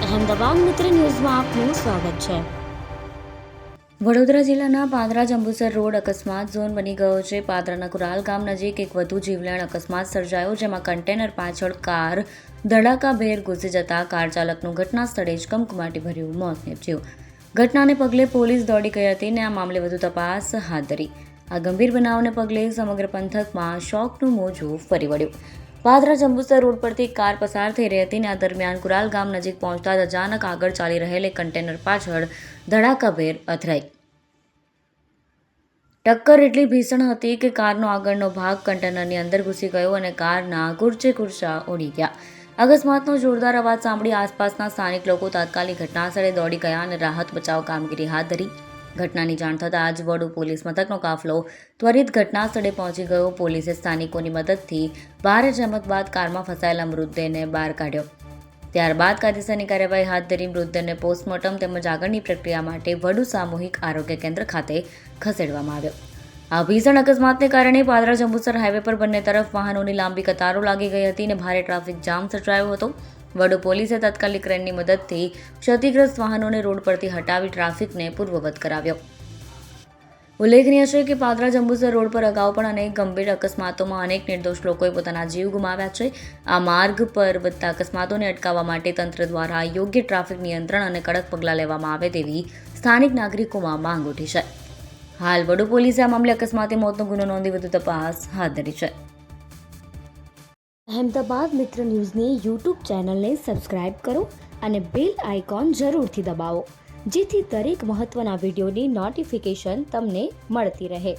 અહેમદાબાદ મિત્ર ન્યૂઝમાં આપનું સ્વાગત છે। વડોદરા જિલ્લાના પાદરા જંબુસર રોડ અકસ્માત ઝોન બની ગયો છે। પાદરાના કુરાલ ગામ નજીક એક વધુ જીવલેણ અકસ્માત સર્જાયો, જેમાં કન્ટેનર પાછળ કાર ધડાકાભેર ઘૂસી જતા કાર ચાલકનું ઘટના સ્થળે જ કમકમાટીભર્યું મોત નીપજ્યું। ઘટનાને પગલે પોલીસ દોડી ગઈ હતી અને આ મામલે વધુ તપાસ હાથ ધરી। આ ગંભીર બનાવને પગલે સમગ્ર પંથકમાં શોકનું મોજું ફરી વળ્યું। પાદરા જંબુસર રોડ પરથી એક કાર પસાર થઈ રહી હતી અને આ દરમિયાન કુરાલ ગામ નજીક પહોંચતા જ અચાનક આગળ ચાલી રહેલ એક કન્ટેનર પાછળ ધડાકાભેર અથડાઈ। ટક્કર એટલી ભીષણ હતી કે કારનો આગળનો ભાગ કન્ટેનરની અંદર ઘૂસી ગયો અને કારના કુરચે કુરચા ઉડી ગયા। અકસ્માતનો જોરદાર અવાજ સાંભળી આસપાસના સ્થાનિક લોકો તાત્કાલિક ઘટનાસ્થળે દોડી ગયા અને રાહત બચાવ કામગીરી હાથ ધરી। ઘટનાની જાણ થતાં જ વડુ પોલીસ મથકનો કાફલો ત્વરિત ઘટનાસ્થળે પહોંચી ગયો। પોલીસે સ્થાનિકોની મદદથી ભારે જહેમત બાદ કારમાં ફસાયેલા મૃતદેહને બહાર કાઢ્યો। ત્યારબાદ કાયદેસરની કાર્યવાહી હાથ ધરી મૃતદેહને પોસ્ટમોર્ટમ તેમજ આગળની પ્રક્રિયા માટે વડુ સામૂહિક આરોગ્ય કેન્દ્ર ખાતે ખસેડવામાં આવ્યો। આ ભીષણ અકસ્માતને કારણે પાદરા જંબુસર હાઈવે પર બંને તરફ વાહનોની લાંબી કતારો લાગી ગઈ હતી અને ભારે ટ્રાફિક જામ સર્જાયો હતો। વડુ પોલીસે તાત્કાલિક ક્રેનની મદદથી ક્ષતિગ્રસ્ત વાહનોને રોડ પરથી હટાવી ટ્રાફિકને પૂર્વવત કરાવ્યો। ઉલ્લેખનીય છે કે પાદરા જંબુસર રોડ પર અગાઉ પણ અનેક ગંભીર અકસ્માતોમાં અનેક નિર્દોષ લોકોએ પોતાના જીવ ગુમાવ્યા છે। આ માર્ગ પર વધતા અકસ્માતોને અટકાવવા માટે તંત્ર દ્વારા યોગ્ય ટ્રાફિક નિયંત્રણ અને કડક પગલાં લેવામાં આવે તેવી સ્થાનિક નાગરિકોમાં માંગ ઉઠી છે। હાલ વડુ પોલીસે આ મામલે અકસ્માતે મોતનો ગુનો નોંધી વધુ તપાસ હાથ ધરી છે। અહેમદાબાદ મિત્ર ન્યૂઝની યુટ્યુબ ચેનલને સબસ્ક્રાઇબ કરો અને બેલ આઇકોન જરૂરથી દબાવો, જેથી દરેક મહત્ત્વના વિડીયોની નોટિફિકેશન તમને મળતી રહે।